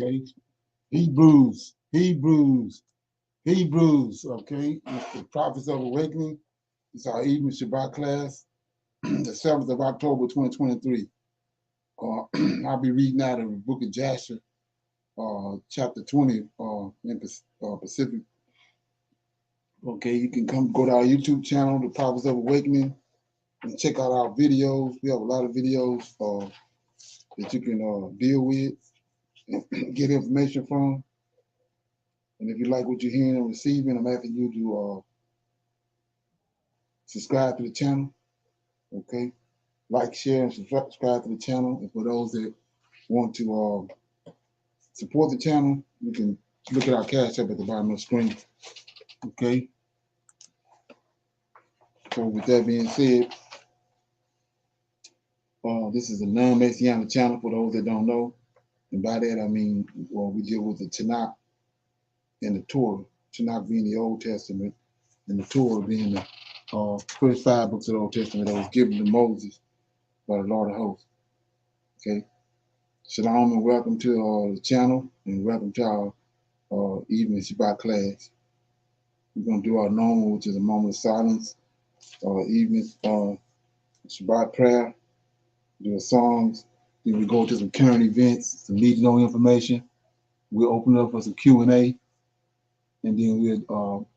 okay? Hebrews, okay? It's the Prophets of Awakening. It's our evening Shabbat class, the 7th of October, 2023. I'll be reading out of the book of Jasher, chapter 20 in Pacific. Okay, you can go to our YouTube channel, the Prophets of Awakening, and check out our videos. We have a lot of videos that you can deal with and get information from. And if you like what you're hearing and receiving, I'm asking you to subscribe to the channel. Okay, like, share, and subscribe to the channel. And for those that want to support the channel, you can look at our cash app at the bottom of the screen. Okay. So with that being said, this is a non-Messianic channel for those that don't know. And by that, I mean, we deal with the Tanakh and the Torah. Tanakh being the Old Testament, and the Torah being the first 5 books of the Old Testament that was given to Moses by the Lord of Hosts. Okay. Shalom and welcome to the channel, and welcome to our evening Shabbat class. We're going to do our normal, which is a moment of silence, evening Shabbat prayer, do the songs, then we go to some current events, some need-to-know information. We'll open up for some Q&A, and then we'll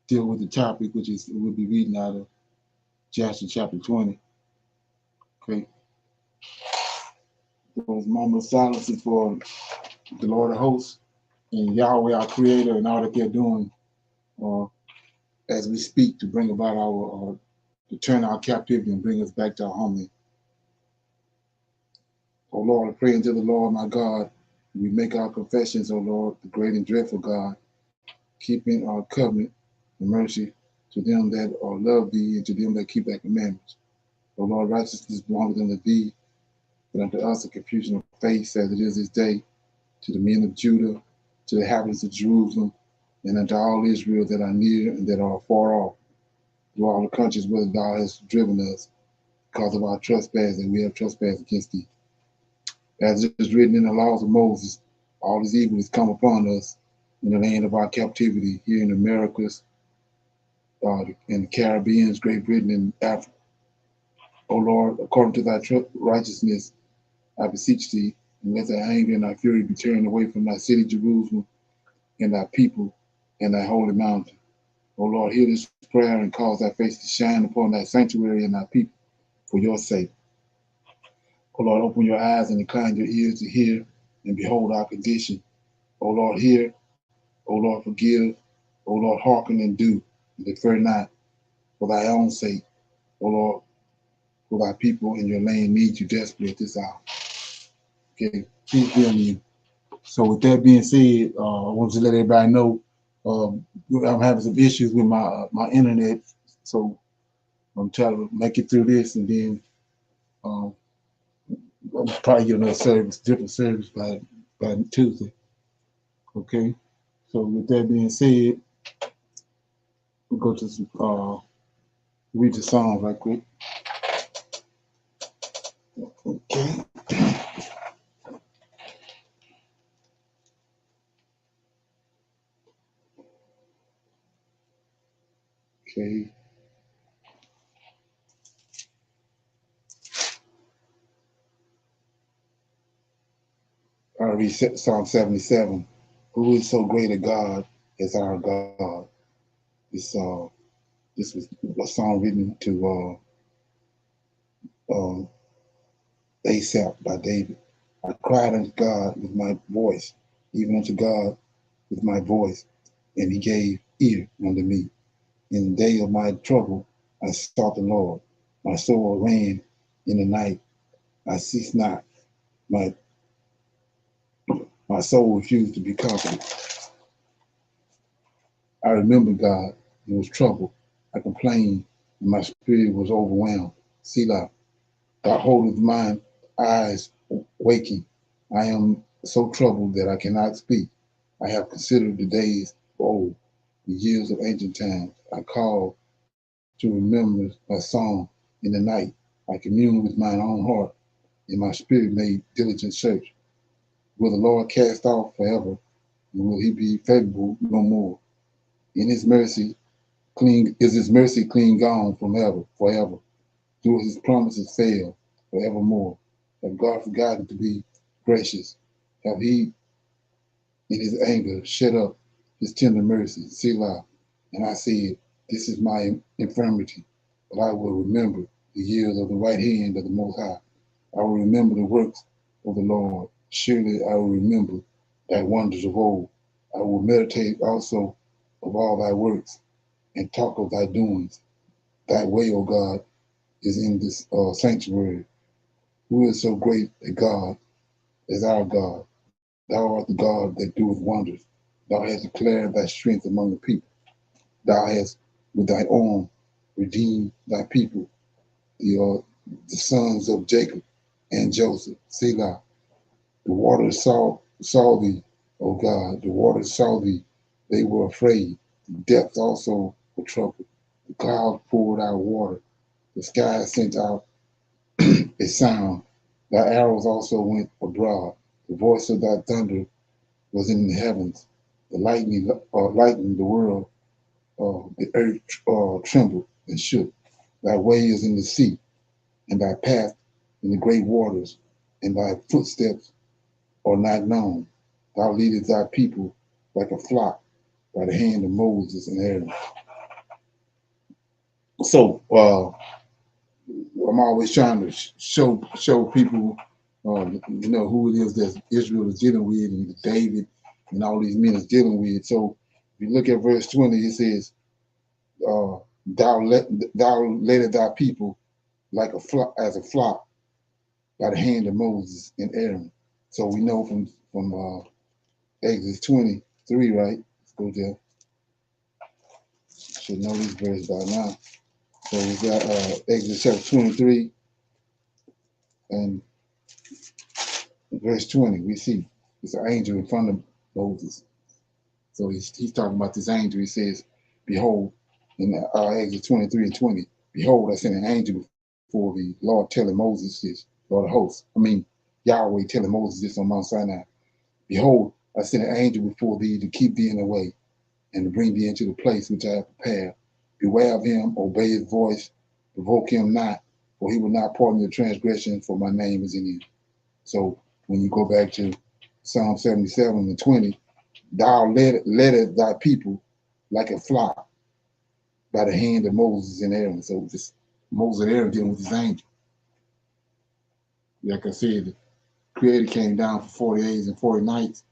deal with the topic, which is we'll be reading out of Jasher chapter 20. Okay. Those moments of silence is for the Lord of Hosts and Yahweh, our Creator, and all that they're doing as we speak to bring about to turn our captivity and bring us back to our homeland. Oh Lord, I pray unto the Lord, my God, we make our confessions, oh Lord, the great and dreadful God, keeping our covenant and mercy to them that love thee and to them that keep thy commandments. O Lord, righteousness belongeth unto thee, but unto us a confusion of face as it is this day, to the men of Judah, to the inhabitants of Jerusalem, and unto all Israel that are near and that are far off, to all the countries where thou hast driven us, because of our trespass, and we have trespassed against thee. As it is written in the laws of Moses, all this evil is come upon us in the land of our captivity, here in the Americas, in the Caribbean, Great Britain, and Africa. O Lord, according to thy righteousness, I beseech thee, and let thy anger and thy fury be turned away from thy city, Jerusalem, and thy people, and thy holy mountain. O Lord, hear this prayer and cause thy face to shine upon thy sanctuary and thy people for your sake. O Lord, open your eyes and incline your ears to hear and behold our condition. O Lord, hear. O Lord, forgive. O Lord, hearken and do, and defer not, for thy own sake. O Lord, for thy people in your land need you desperately at this hour. Okay, peace be on you. So with that being said, I want to let everybody know I'm having some issues with my internet, so I'm trying to make it through this, and then I'll probably get another service, different service by Tuesday. Okay, so with that being said, we'll go to some, read the Psalms right quick. Okay. Okay. I'll read Psalm 77. Who is so great a God as our God? This was a song written to Asaph by David. I cried unto God with my voice, even unto God with my voice, and he gave ear unto me. In the day of my trouble, I sought the Lord. My soul ran in the night. I ceased not. My soul refused to be comforted. I remembered God and was troubled. I complained, and my spirit was overwhelmed. Selah, thou holdest mine eyes waking. I am so troubled that I cannot speak. I have considered the days of old, the years of ancient times. I call to remember my song in the night. I commune with mine own heart, and my spirit made diligent search Will the Lord cast off forever? And will he be favorable no more? In his mercy, clean is his mercy clean gone from ever, forever? Do his promises fail forevermore? Have God forgotten to be gracious? Have he in his anger shut up his tender mercy? Selah. And I said, this is my infirmity, but I will remember the years of the right hand of the Most High. I will remember the works of the Lord. Surely I will remember thy wonders of old. I will meditate also of all thy works and talk of thy doings. Thy way, O God, is in this sanctuary. Who is so great a God as our God? Thou art the God that doeth wonders. Thou hast declared thy strength among the people. Thou hast with thy arm redeemed thy people, the sons of Jacob and Joseph. Selah. The waters saw thee, O God. The waters saw thee. They were afraid. The depths also were troubled. The clouds poured out water. The sky sent out a sound. Thy arrows also went abroad. The voice of thy thunder was in the heavens. The lightning lightened the world. The earth trembled and shook. Thy way is in the sea, and thy path in the great waters, and thy footsteps are not known. Thou leadest thy people like a flock by the hand of Moses and Aaron. So I'm always trying to show people, who it is that Israel is dealing with, and David and all these men is dealing with. So if you look at verse 20, it says, thou leddest thy people like a flock as a flock by the hand of Moses and Aaron. So we know from Exodus 23, right? Let's go there. Should know these verses by now. So we got Exodus chapter 23 and verse 20. We see it's an angel in front of Moses. So he's talking about this angel. He says, behold, in Exodus 23 and 20, behold, I sent an angel before the Lord telling Moses this, Lord of hosts. Yahweh telling Moses this on Mount Sinai. Behold, I sent an angel before thee to keep thee in the way and to bring thee into the place which I have prepared. Beware of him, obey his voice, provoke him not, for he will not pardon your transgression, for my name is in him. So when you go back to Psalm 77 and 20, thou leddest thy people like a flock by the hand of Moses and Aaron. So this Moses and Aaron dealing with this angel. Like I said, the Creator came down for 40 days and 40 nights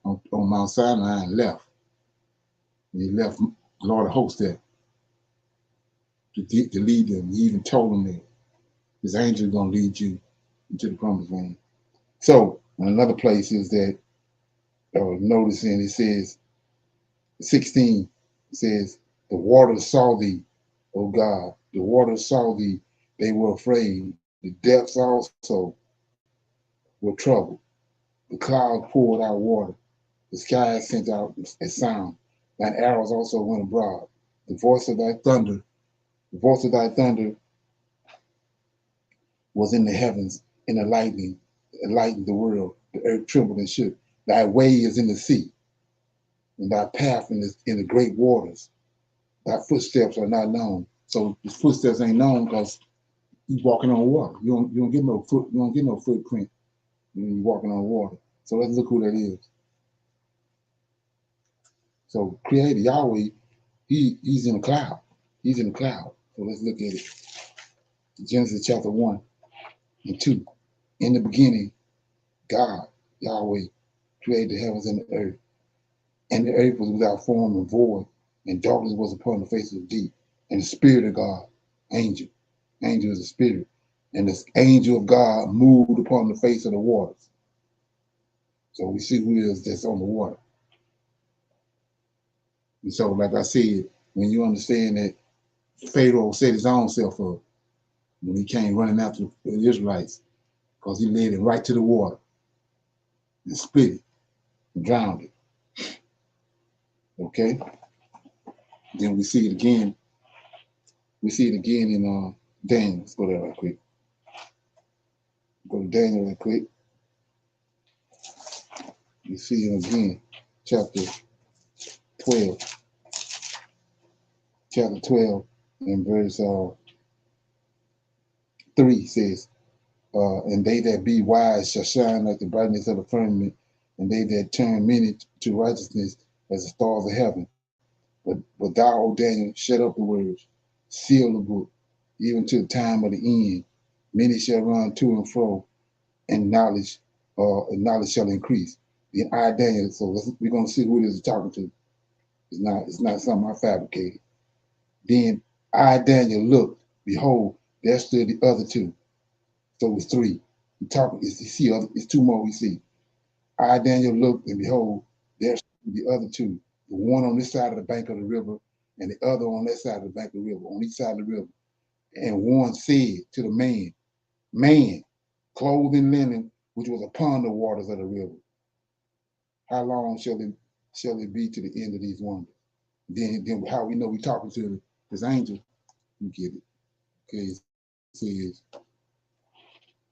on Mount Sinai and left. And he left the Lord of hosts there to lead them. He even told them that his angel is going to lead you into the promised land. So another place is that noticing it says 16, it says, the waters saw thee, O God. The waters saw thee. They were afraid. The depths also were troubled. The clouds poured out water. The sky sent out a sound. Thine arrows also went abroad. The voice of thy thunder was in the heavens, and the lightning lightened the world. The earth trembled and shook. Thy way is in the sea, and thy path in the great waters. Thy footsteps are not known. So his footsteps ain't known because he's walking on water. You don't get no footprint when you're walking on water. So let's look who that is. So Creator Yahweh, he's in the cloud. He's in the cloud. So let's look at it. Genesis chapter 1 and 2. In the beginning, God, Yahweh, created the heavens and the earth. And the earth was without form and void, and darkness was upon the face of the deep. And the Spirit of God, angel is a spirit, and the angel of God moved upon the face of the waters. So we see who it is that's on the water. And so, like I said, when you understand that Pharaoh set his own self up when he came running after the Israelites, because he led him right to the water and split it and drowned it. Okay? Then we see it again. We see it again in Daniel. Let's go there right quick. Go to Daniel right quick. You see him again, chapter 12. Chapter 12 and verse 3 says, and they that be wise shall shine like the brightness of the firmament, and they that turn many to righteousness as the stars of heaven. But thou, O Daniel, shut up the words, seal the book, even to the time of the end. Many shall run to and fro, and knowledge shall increase. Then I, Daniel, so we're gonna see who this is talking to. It's not something I fabricated. Then I, Daniel, looked, behold, there stood the other two. So it's three. It's two more we see. I, Daniel, looked, and behold, there stood the other two. The one on this side of the bank of the river, and the other on that side of the bank of the river, on each side of the river. And one said to the man, clothed in linen, which was upon the waters of the river, how long shall it be to the end of these wonders? Then how we know we talking to this angel? You get it. Okay, it says,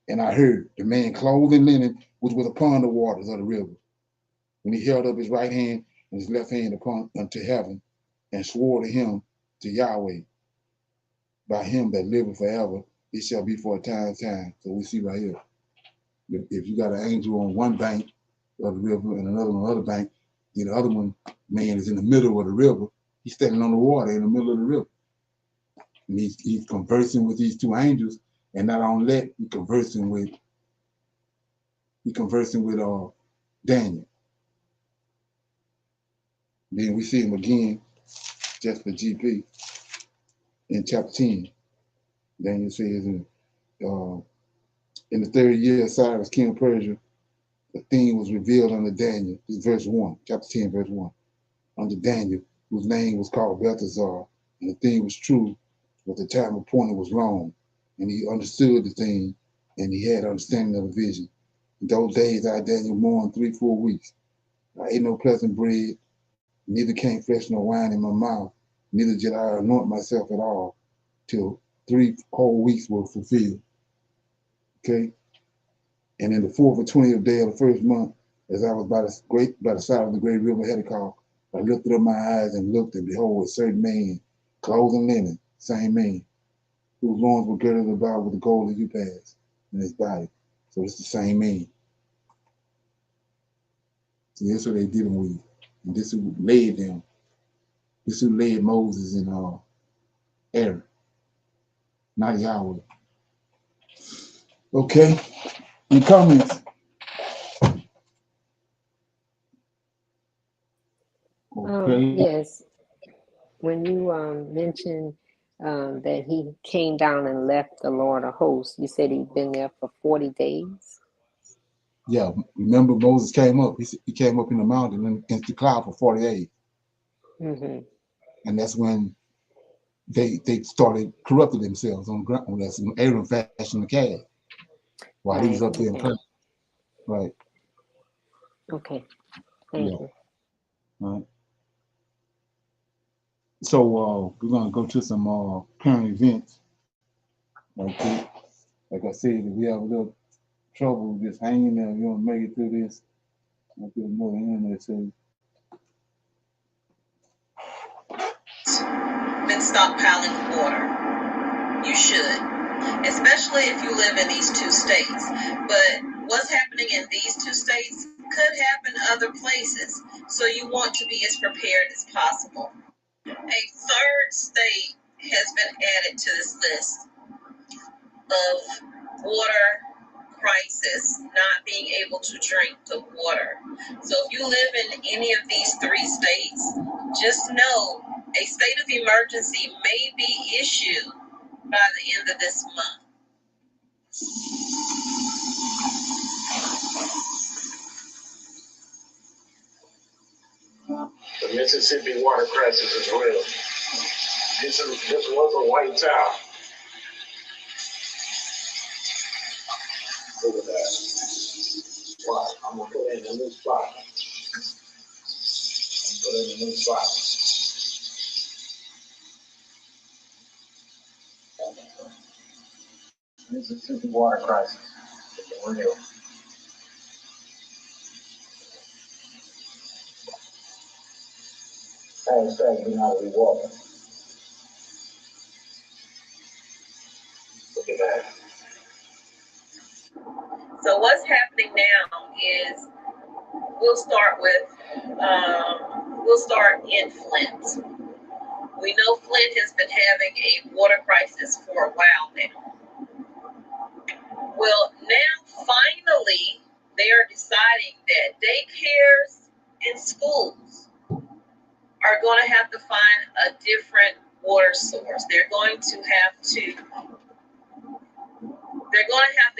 and I heard the man clothed in linen, which was upon the waters of the river, when he held up his right hand and his left hand upon unto heaven, and swore to him, to Yahweh, by him that liveth forever, it shall be for a time. So we see right here, if you got an angel on one bank of the river and another on the other bank, then the other one, man, is in the middle of the river. He's standing on the water in the middle of the river. And he's conversing with these two angels, and not only that, he's conversing with Daniel. Then we see him again, just for GP, in chapter 10. Daniel says, in the third year of Cyrus, king of Persia, the thing was revealed unto Daniel. This is verse 1, chapter 10, verse 1. Unto Daniel, whose name was called Belteshazzar, and the thing was true, but the time appointed was wrong. And he understood the thing, and he had understanding of the vision. In those days I, Daniel, mourned 3 full weeks. I ate no pleasant bread, neither came fresh nor wine in my mouth, neither did I anoint myself at all, till 3 whole weeks were fulfilled. Okay? And in the 4th or 20th day of the first month, as I was by the side of the great river Hiddekel, I lifted up my eyes and looked, and behold, a certain man, clothed in linen, same man, whose loins were girded about with the gold of Upas in his body. So it's the same man. So that's what they did him with. And this who led them. This who led Moses and Aaron, not Yahweh. Okay, any comments? Okay. Yes. When you mentioned that he came down and left the Lord of hosts, you said he'd been there for 40 days? Yeah, remember Moses came up. He came up in the mountain and in the cloud for 40 days. Mm-hmm. And that's when they started corrupting themselves on the ground. That's when Aaron fashioned the calf while he was up there in prayer. Right. Okay. Thank you. All right. So we're gonna go to some current events. Okay. Like I said, if we have a little trouble just hanging there, you want to make it through this. I'll get another internet so. Been stockpiling water. You should, especially if you live in these 2 states. But what's happening in these 2 states could happen other places. So you want to be as prepared as possible. A third state has been added to this list of water crisis, not being able to drink the water. So if you live in any of these 3 states, just know a state of emergency may be issued by the end of this month. The Mississippi water crisis is real. This was a white towel. Look at that. Spot. I'm gonna put it in a new spot. Mississippi water crisis is real. Hashtag do not water. Look at that. So what's happening now is we'll start in Flint. We know Flint has been having a water crisis for a while now. Well, now finally they are deciding that daycares and schools are going to have to find a different water source. They're going to have to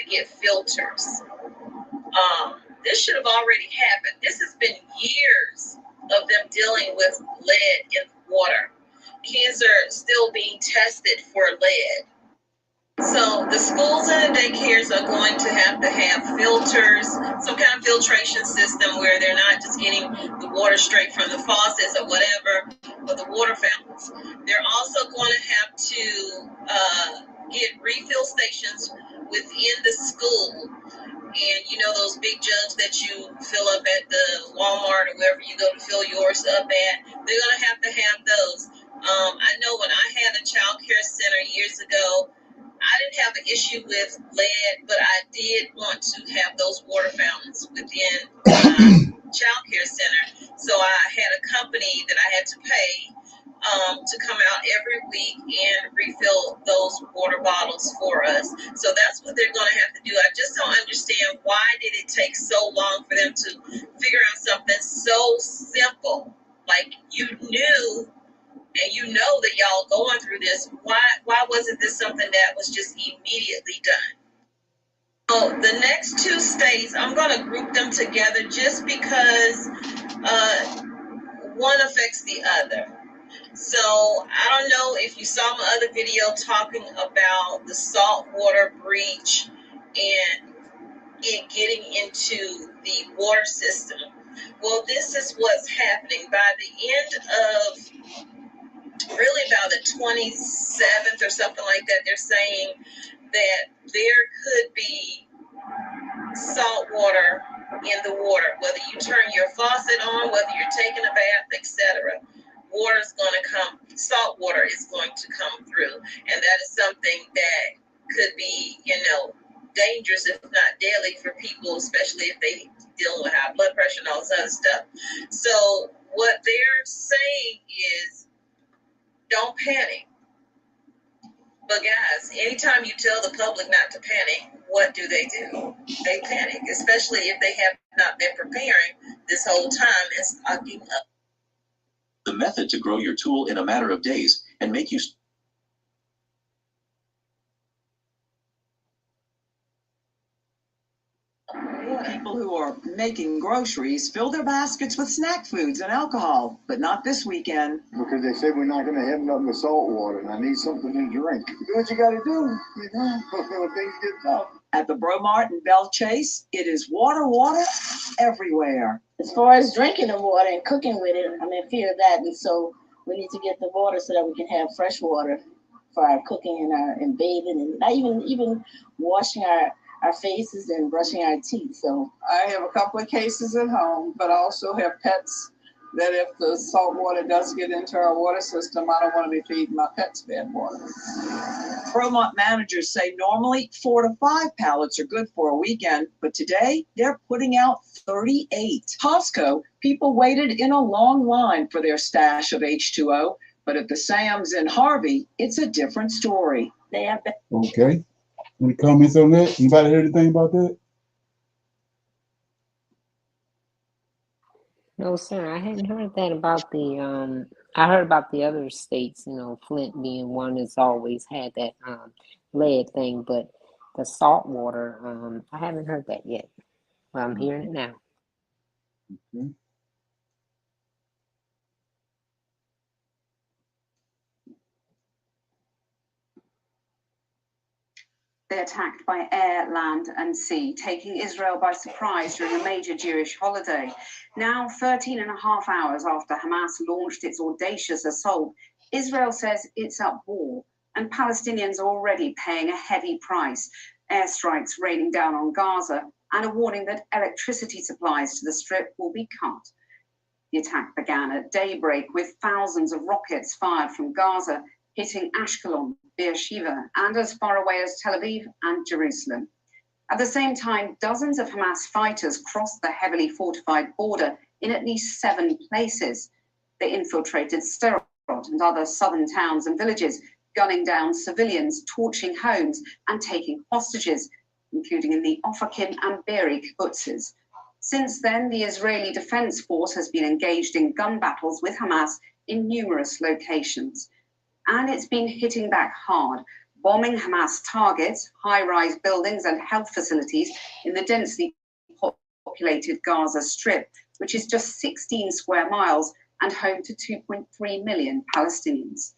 get filters. This should have already happened. This has been years of them dealing with lead in water. Kids are still being tested for lead. So the schools and the daycares are going to have filters, some kind of filtration system where they're not just getting the water straight from the faucets or whatever, but the water fountains. They're also going to have to get refill stations within the school. And you know those big jugs that you fill up at the Walmart or wherever you go to fill yours up at? They're going to have those. I know when I had a child care center years ago, I didn't have an issue with lead, but I did want to have those water fountains within child care center. So I had a company that I had to pay to come out every week and refill those water bottles for us. So that's what they're going to have to do. I just don't understand why did it take so long for them to figure out something so simple. Like you knew. And you know that y'all going through this. Why wasn't this something that was just immediately done? So the next two states, I'm going to group them together just because one affects the other. So I don't know if you saw my other video talking about the saltwater breach and it getting into the water system. Well, this is what's happening. By the end of really about the 27th or something like that, they're saying that there could be salt water in the water, whether you turn your faucet on, whether you're taking a bath, etc. Salt water is going to come through, and that is something that could be, dangerous, if not deadly, for people, especially if they dealing with high blood pressure and all this other stuff. So what they're saying is, don't panic. But guys, anytime you tell the public not to panic, what do? They panic, especially if they have not been preparing this whole time and stocking up. The method to grow your tool in a matter of days and make you People who are making groceries fill their baskets with snack foods and alcohol, but not this weekend. Because they said we're not going to have nothing but salt water, and I need something to drink. Do what you got to do, when things get tough. At the Bromart in Belle Chase, it is water everywhere. As far as drinking the water and cooking with it, I'm in fear of that, and so we need to get the water so that we can have fresh water for our cooking and bathing, and not even washing our faces and brushing our teeth. So I have a couple of cases at home, but I also have pets that if the salt water does get into our water system, I don't want to be feeding my pets bad water. Bromart managers say normally 4 to 5 pallets are good for a weekend, but today they're putting out 38. Costco, people waited in a long line for their stash of H2O, but at the Sam's in Harvey, it's a different story. they have Okay. Any comments on that? Anybody heard anything about that? No, sir. I hadn't heard that about the I heard about the other states, Flint being one that's always had that lead thing, but the salt water, I haven't heard that yet. Well, I'm hearing it now. Okay. They attacked by air, land, and sea, taking Israel by surprise during a major Jewish holiday. Now, 13 and a half hours after Hamas launched its audacious assault, Israel says it's at war, and Palestinians are already paying a heavy price. Airstrikes raining down on Gaza, and a warning that electricity supplies to the Strip will be cut. The attack began at daybreak with thousands of rockets fired from Gaza, hitting Ashkelon, Beersheba, and as far away as Tel Aviv and Jerusalem. At the same time, dozens of Hamas fighters crossed the heavily fortified border in at least 7 places. They infiltrated Sderot and other southern towns and villages, gunning down civilians, torching homes, and taking hostages, including in the Ofakim and Be'eri kibbutzes. Since then, the Israeli Defense Force has been engaged in gun battles with Hamas in numerous locations. And it's been hitting back hard, bombing Hamas targets, high-rise buildings and health facilities in the densely populated Gaza Strip, which is just 16 square miles and home to 2.3 million Palestinians.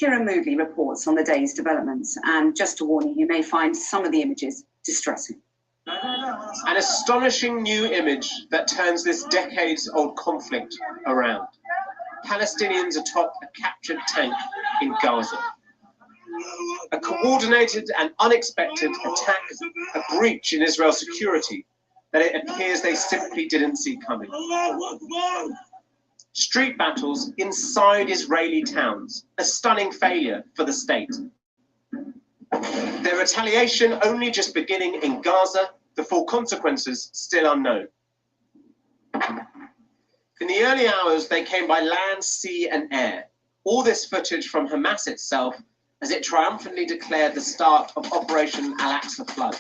Kira Moodley reports on the day's developments, and just to warn you, you may find some of the images distressing. An astonishing new image that turns this decades-old conflict around. Palestinians atop a captured tank in Gaza. A coordinated and unexpected attack, a breach in Israel's security that it appears they simply didn't see coming. Street battles inside Israeli towns, a stunning failure for the state. Their retaliation only just beginning in Gaza, the full consequences still unknown. In the early hours, they came by land, sea, and air. All this footage from Hamas itself as it triumphantly declared the start of Operation Al-Aqsa Flood.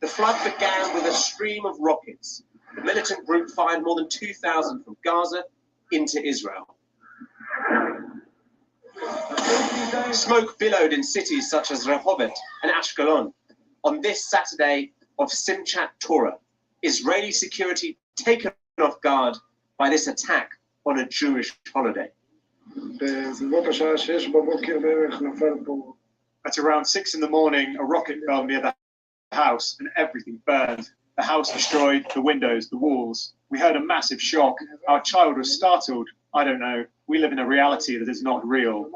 The flood began with a stream of rockets. The militant group fired more than 2,000 from Gaza into Israel. Smoke billowed in cities such as Rehovot and Ashkelon. On this Saturday of Simchat Torah, Israeli security taken off guard by this attack on a Jewish holiday. At around 6 in the morning, a rocket fell near the house and everything burned. The house destroyed, the windows, the walls. We heard a massive shock. Our child was startled. I don't know. We live in a reality that is not real.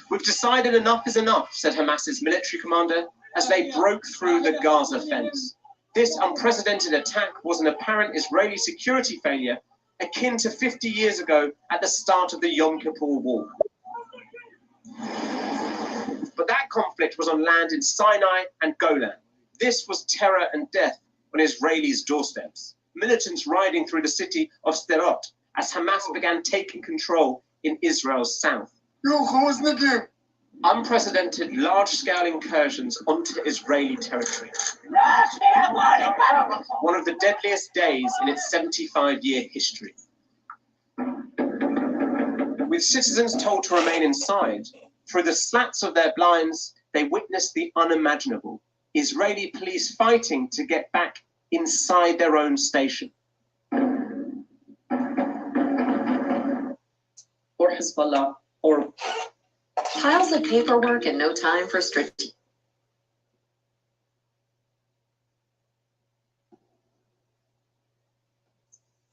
We've decided enough is enough, said Hamas's military commander as they broke through the Gaza fence. This unprecedented attack was an apparent Israeli security failure akin to 50 years ago at the start of the Yom Kippur War. But that conflict was on land in Sinai and Golan. This was terror and death on Israelis' doorsteps. Militants riding through the city of Sderot as Hamas began taking control in Israel's south. Unprecedented large-scale incursions onto Israeli territory. One of the deadliest days in its 75-year history. With citizens told to remain inside, through the slats of their blinds, they witnessed the unimaginable. Israeli police fighting to get back inside their own station. Or Hezbollah, or piles of paperwork and no time for strategy.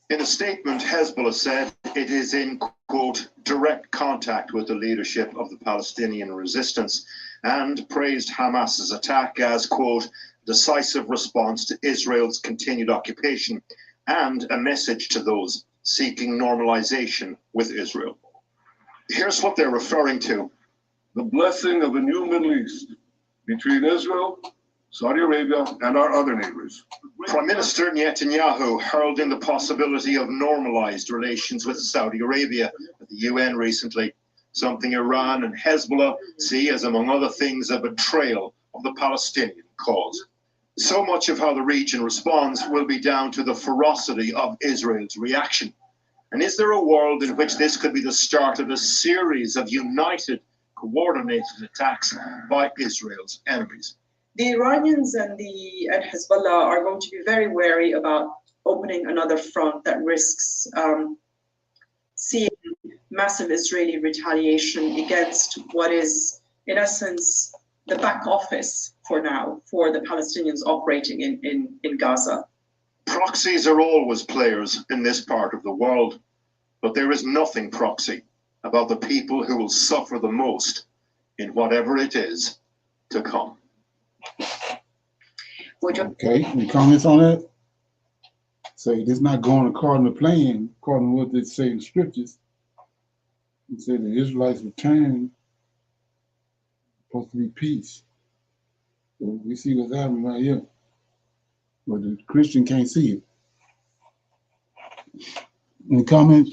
In a statement, Hezbollah said it is in, quote, direct contact with the leadership of the Palestinian resistance and praised Hamas's attack as, quote, decisive response to Israel's continued occupation and a message to those seeking normalization with Israel. Here's what they're referring to. The blessing of a new Middle East between Israel, Saudi Arabia, and our other neighbors. Prime Minister Netanyahu hurled in the possibility of normalized relations with Saudi Arabia at the UN recently, something Iran and Hezbollah see as, among other things, a betrayal of the Palestinian cause. So much of how the region responds will be down to the ferocity of Israel's reaction. And is there a world in which this could be the start of a series of united, coordinated attacks by Israel's enemies? The Iranians and Hezbollah are going to be very wary about opening another front that risks seeing massive Israeli retaliation against what is, in essence, the back office for now for the Palestinians operating in Gaza. Proxies are always players in this part of the world, but there is nothing proxy about the people who will suffer the most in whatever it is to come. Okay, any comments on that? Say this not going according to plan, according to what they say in scriptures. It said the Israelites return, supposed to be peace. So we see what's happening right here. But the Christian can't see it. Any comments?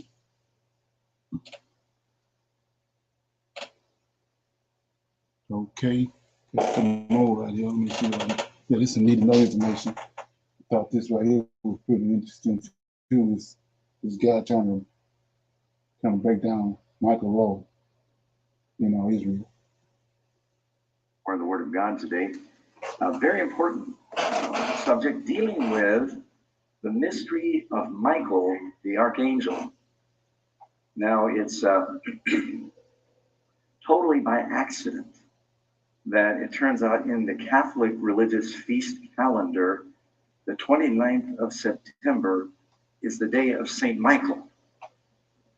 Okay. Let's come over right here. Let me see what yeah, this is need to know information. I thought this right here was pretty interesting too. This guy trying to break down Michael Rowe, Israel. Or the Word of God today. A very important subject dealing with the mystery of Michael, the archangel. Now, it's totally by accident that it turns out in the Catholic religious feast calendar, the 29th of September is the day of St. Michael.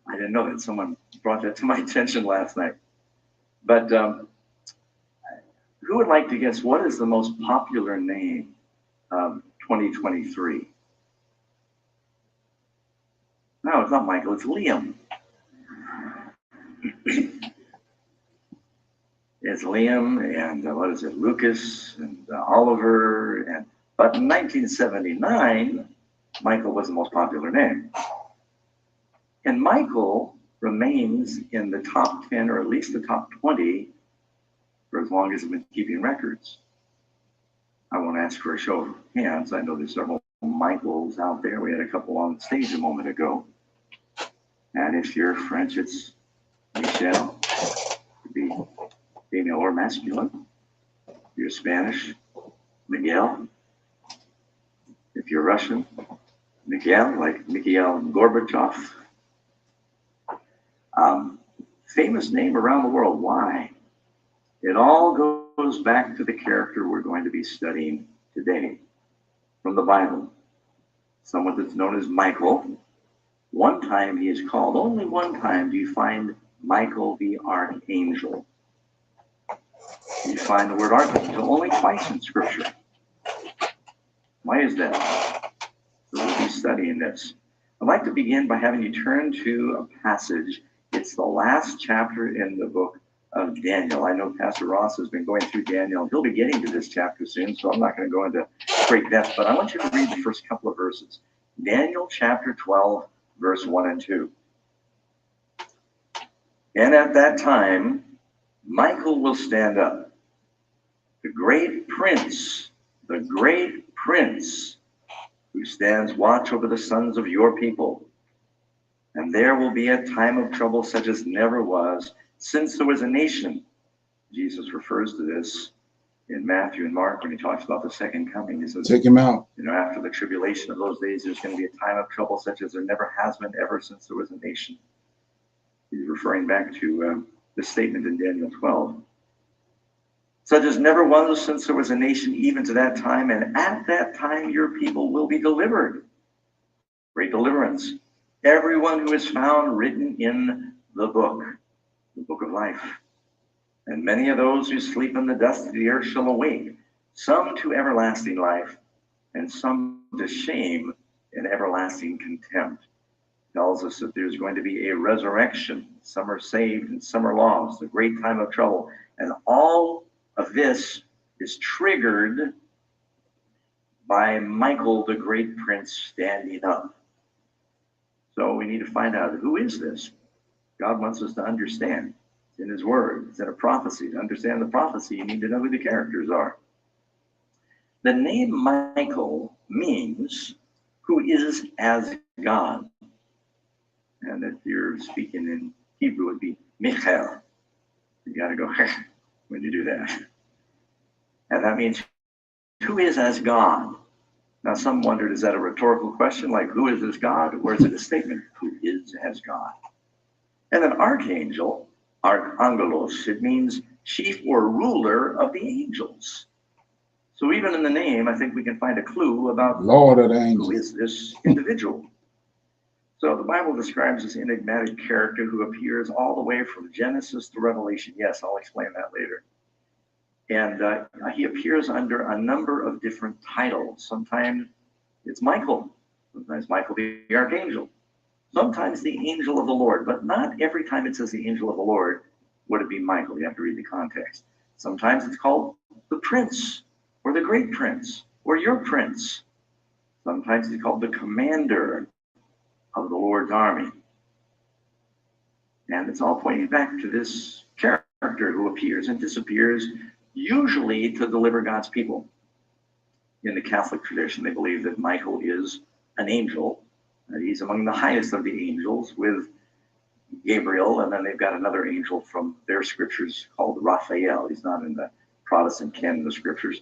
I didn't know that. Someone brought that to my attention last night. But who would like to guess what is the most popular name of 2023? No, it's not Michael, it's Liam. It's Liam and Lucas and Oliver. But in 1979, Michael was the most popular name. And Michael remains in the top 10 or at least the top 20 for as long as he's been keeping records. I won't ask for a show of hands. I know there's several Michaels out there. We had a couple on stage a moment ago. And if you're French, it's Michel. It could be female or masculine. If you're Spanish, Miguel. If you're Russian, Miguel, like Mikhail Gorbachev. Famous name around the world. Why? It all goes back to the character we're going to be studying today from the Bible. Someone that's known as Michael. One time he is called, only one time do you find Michael the archangel. You find the word archangel only twice in Scripture. Why is that? So we'll be studying this. I'd like to begin by having you turn to a passage. It's the last chapter in the book of Daniel. I know Pastor Ross has been going through Daniel, and he'll be getting to this chapter soon, so I'm not going to go into great depth, but I want you to read the first couple of verses. Daniel chapter 12, verse 1 and 2. And at that time, Michael will stand up, the great prince who stands watch over the sons of your people. And there will be a time of trouble such as never was since there was a nation. Jesus refers to this in Matthew and Mark when he talks about the second coming. He says, take him out. After the tribulation of those days, there's going to be a time of trouble such as there never has been ever since there was a nation. He's referring back to this statement in Daniel 12. Such as never was since there was a nation, even to that time, and at that time your people will be delivered. Great deliverance. Everyone who is found written in the book of life. And many of those who sleep in the dust of the earth shall awake, some to everlasting life, and some to shame and everlasting contempt. Tells us that there's going to be a resurrection. Some are saved and some are lost. A great time of trouble. And all of this is triggered by Michael, the great prince, standing up. So we need to find out, who is this? God wants us to understand. It's in his word. It's in a prophecy. To understand the prophecy, you need to know who the characters are. The name Michael means who is as God. And if you're speaking in Hebrew, it would be Michael. You got to go when you do that. And that means who is as God. Now, some wondered, is that a rhetorical question, like who is as God, or is it a statement, who is as God? And an archangel, archangelos, it means chief or ruler of the angels. So even in the name, I think we can find a clue about Lord of the angels. Who is this individual. So the Bible describes this enigmatic character who appears all the way from Genesis to Revelation. Yes, I'll explain that later. And he appears under a number of different titles. Sometimes it's Michael, sometimes Michael the Archangel, sometimes the angel of the Lord, but not every time it says the angel of the Lord would it be Michael. You have to read the context. Sometimes it's called the prince, or the great prince, or your prince. Sometimes it's called the commander of the Lord's army. And it's all pointing back to this character who appears and disappears, usually to deliver God's people. In the Catholic tradition, they believe that Michael is an angel. He's among the highest of the angels with Gabriel, and then they've got another angel from their scriptures called Raphael. He's not in the Protestant canon of scriptures,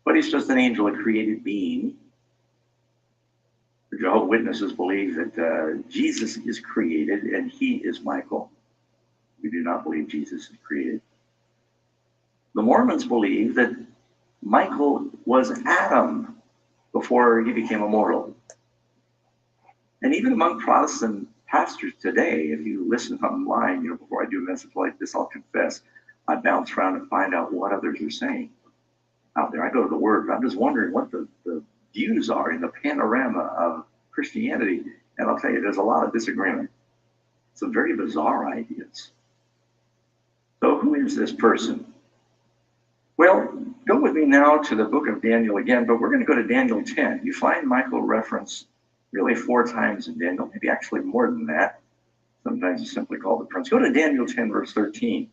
but he's just an angel, a created being. The Jehovah's Witnesses believe that Jesus is created and he is Michael. We do not believe Jesus is created. The Mormons believe that Michael was Adam before he became immortal. And even among Protestant pastors today, if you listen online, before I do a message like this, I'll confess, I bounce around and find out what others are saying out there. I go to the Word. I'm just wondering what the views are in the panorama of Christianity. And I'll tell you, there's a lot of disagreement. Some very bizarre ideas. So who is this person? Well, go with me now to the book of Daniel again, but we're going to go to Daniel 10. You find Michael referenced really 4 times in Daniel, maybe actually more than that. Sometimes he's simply called the prince. Go to Daniel 10, verse 13.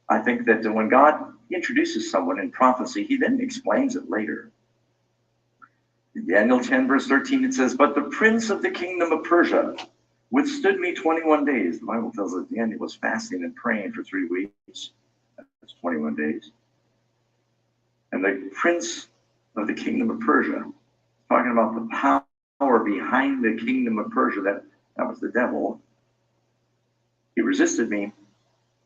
I think that when God introduces someone in prophecy, he then explains it later. In Daniel 10, verse 13, it says, "But the prince of the kingdom of Persia withstood me 21 days. The Bible tells us Daniel was fasting and praying for 3 weeks. That's 21 days. And the prince of the kingdom of Persia, talking about the power behind the kingdom of Persia, that was the devil. He resisted me,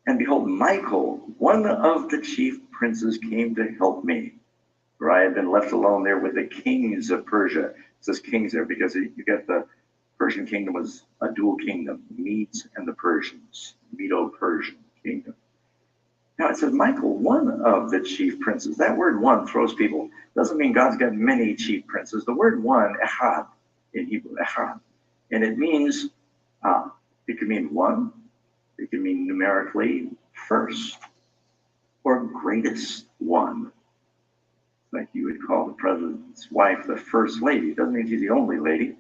and behold, Michael, one of the chief princes, came to help me. For I had been left alone there with the kings of Persia." It says kings there because you get the Persian kingdom was a dual kingdom, the Medes and the Persians, Medo-Persian kingdom. Now it says Michael, one of the chief princes. That word one throws people. Doesn't mean God's got many chief princes. The word one, echad, in Hebrew, echad. And it means, it can mean one, it can mean numerically first, or greatest one. Like you would call the president's wife the first lady. It doesn't mean she's the only lady. It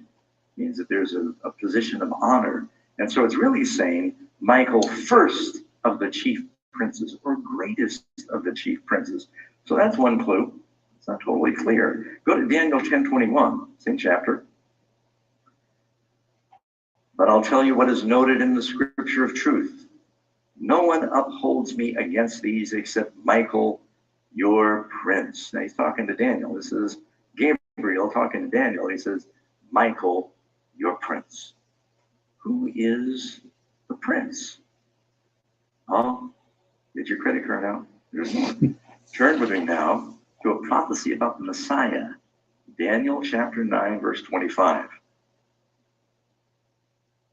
means that there's a position of honor. And so it's really saying Michael, first of the chief princes, or greatest of the chief princes. So that's one clue. It's not totally clear. Go to Daniel 10:21, same chapter. "But I'll tell you what is noted in the scripture of truth. No one upholds me against these except Michael, your prince." Now he's talking to Daniel. This is Gabriel talking to Daniel. He says, Michael, your prince. Who is the prince? Oh, get your credit card out. There's one. Turn with me now to a prophecy about the Messiah. Daniel chapter 9, verse 25.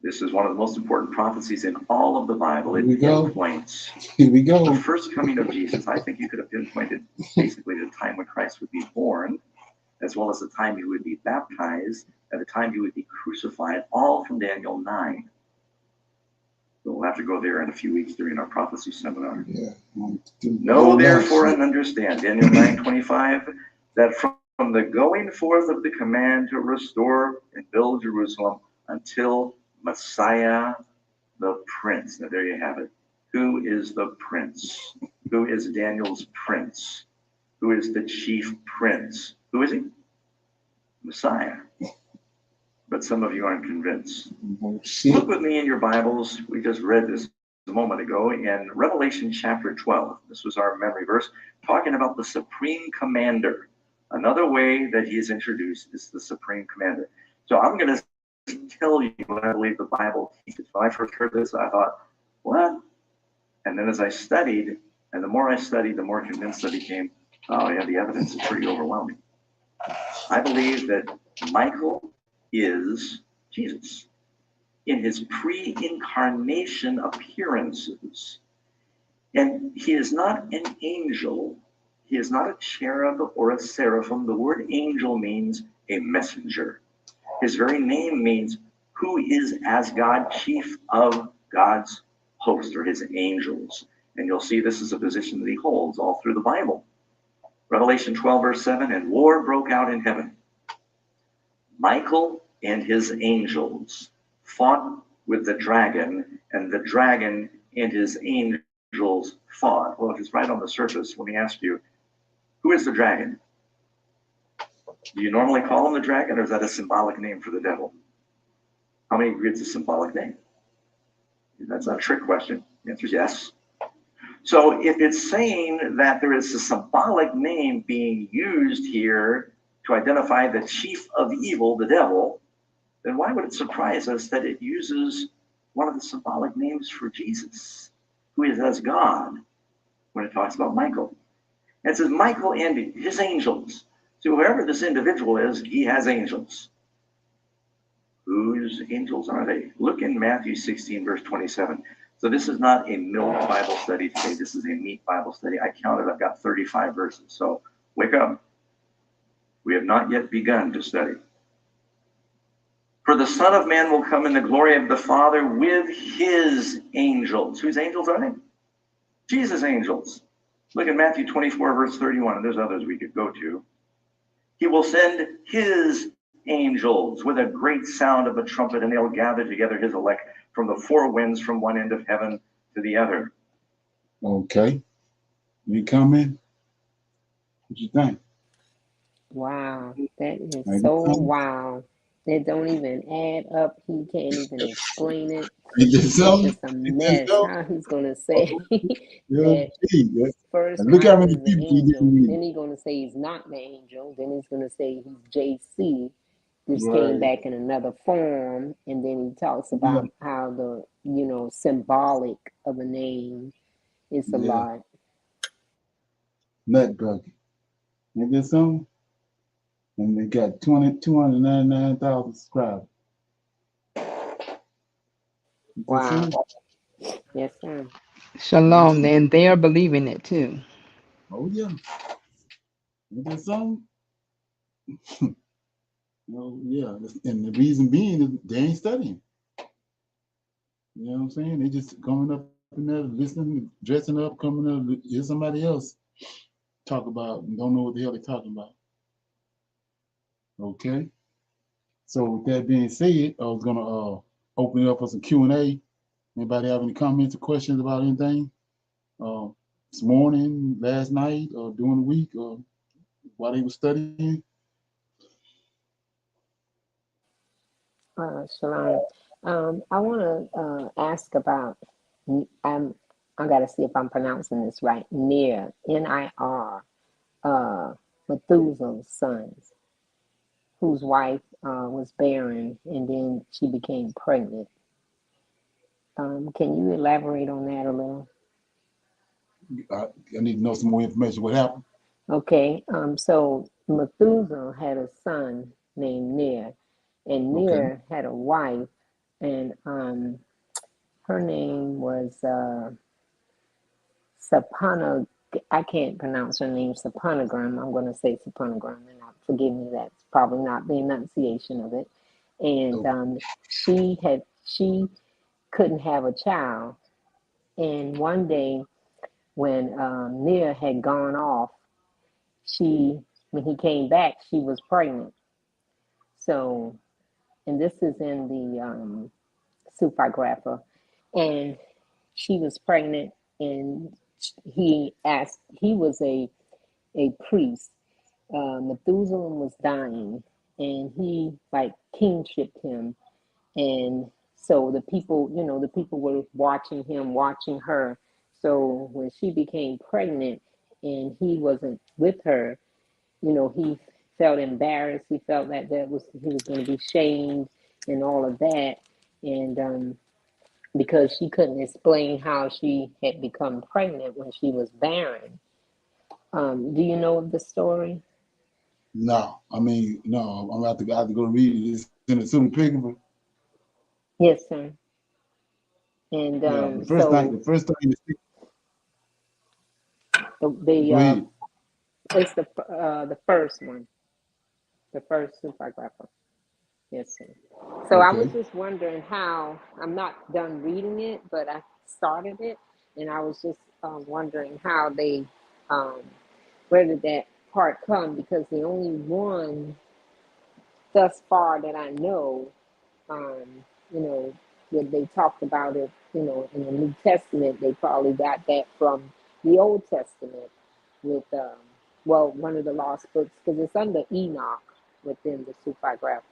This is one of the most important prophecies in all of the Bible. It pinpoints the first coming of Jesus. I think you could have pinpointed basically the time when Christ would be born, as well as the time he would be baptized, and the time he would be crucified, all from Daniel 9. So we'll have to go there in a few weeks during our prophecy seminar. Yeah. Know therefore and understand, Daniel 9:25, that from the going forth of the command to restore and build Jerusalem until Messiah the Prince. Now there you have it. Who is the Prince? Who is Daniel's Prince? Who is the chief prince? Who is he? Messiah. But some of you aren't convinced. Look with me in your Bibles. We just read this a moment ago in Revelation chapter 12. This was our memory verse, talking about the supreme commander. Another way that he is introduced is the supreme commander. So I'm going to tell you what I believe the Bible teaches. When I first heard this, I thought, what? And then as I studied, and the more I studied, the more convinced I became, oh yeah, the evidence is pretty overwhelming. I believe that Michael is Jesus in his pre-incarnation appearances. And he is not an angel. He is not a cherub or a seraphim. The word angel means a messenger. His very name means who is as God, chief of God's host, or his angels. And you'll see this is a position that he holds all through the Bible. Revelation 12, verse 7, and war broke out in heaven. Michael and his angels fought with the dragon, and the dragon and his angels fought. Well, if it's right on the surface, let me ask you, who is the dragon? Do you normally call him the dragon, or is that a symbolic name for the devil? How many agree it's a symbolic name? That's not a trick question. The answer is yes. So if it's saying that there is a symbolic name being used here to identify the chief of evil, the devil, then why would it surprise us that it uses one of the symbolic names for Jesus, who is as God, when it talks about Michael? And it says Michael and his angels. So whoever this individual is, he has angels. Whose angels are they? Look in Matthew 16, verse 27. So this is not a milk Bible study today. This is a meat Bible study. I counted, I've got 35 verses. So wake up. We have not yet begun to study. For the Son of Man will come in the glory of the Father with his angels. Whose angels are they? Jesus' angels. Look at Matthew 24, verse 31. And there's others we could go to. He will send his angels with a great sound of a trumpet, and they'll gather together his elect from the four winds, from one end of heaven to the other. Okay. You coming? What you think? Wow, that is so wow. It don't even add up. He can't even explain it. It's just a mess. How he's gonna say that first Look how Michael many is the people you angel, didn't read. then he's gonna say he's not the angel, then he's gonna say he's JC, just Right. came back in another form, and then he talks about how the symbolic of a name is a lot. Nut bucket. Ain't that something? And they got 299,000 subscribers. Wow. Yes, sir. Shalom, and they are believing it too. Oh yeah. Ain't that something? Oh yeah. And the reason being is they ain't studying. You know what I'm saying? They just coming up in there, listening, dressing up, coming up, hear somebody else talk about and don't know what the hell they're talking about. Okay. So with that being said, I was gonna open it up for some Q&A. Anybody have any comments or questions about anything? This morning, last night, or during the week, or while they were studying? Shalom. I want to ask about, I got to see if I'm pronouncing this right, Nir, N-I-R, Methuselah's sons, whose wife was barren, and then she became pregnant. Can you elaborate on that a little? I need to know some more information. What happened? Okay, so Methuselah had a son named Nir, and Nir had a wife, and her name was Sapana. I can't pronounce her name, Sapanagram. I'm going to say Sapanagram, and forgive me, that's probably not the enunciation of it. And she couldn't have a child, and one day when Nir had gone off, when he came back, she was pregnant. So, and this is in the Supagrapha, and she was pregnant, and he was a priest. Methuselah was dying, and he like kingshiped him, and so the people were watching him, watching her. So when she became pregnant and he wasn't with her, he felt embarrassed. He felt that he was going to be shamed and all of that, and because she couldn't explain how she had become pregnant when she was barren. Do you know the story? No, I mean, no. I'm about to have to go read it. It's in the Supagrapha. Yes, sir. And the first thing. go ahead. It's the first one, the first supergrapher. Yes, sir. So I was Okay. just wondering how, I'm not done reading it, but I started it, and I was just wondering how they, um, where did that part come? Because the only one thus far that I know, um, you know, that they talked about it, you know, in the New Testament, they probably got that from the Old Testament with, well, one of the lost books, because it's under Enoch within the supergrapher,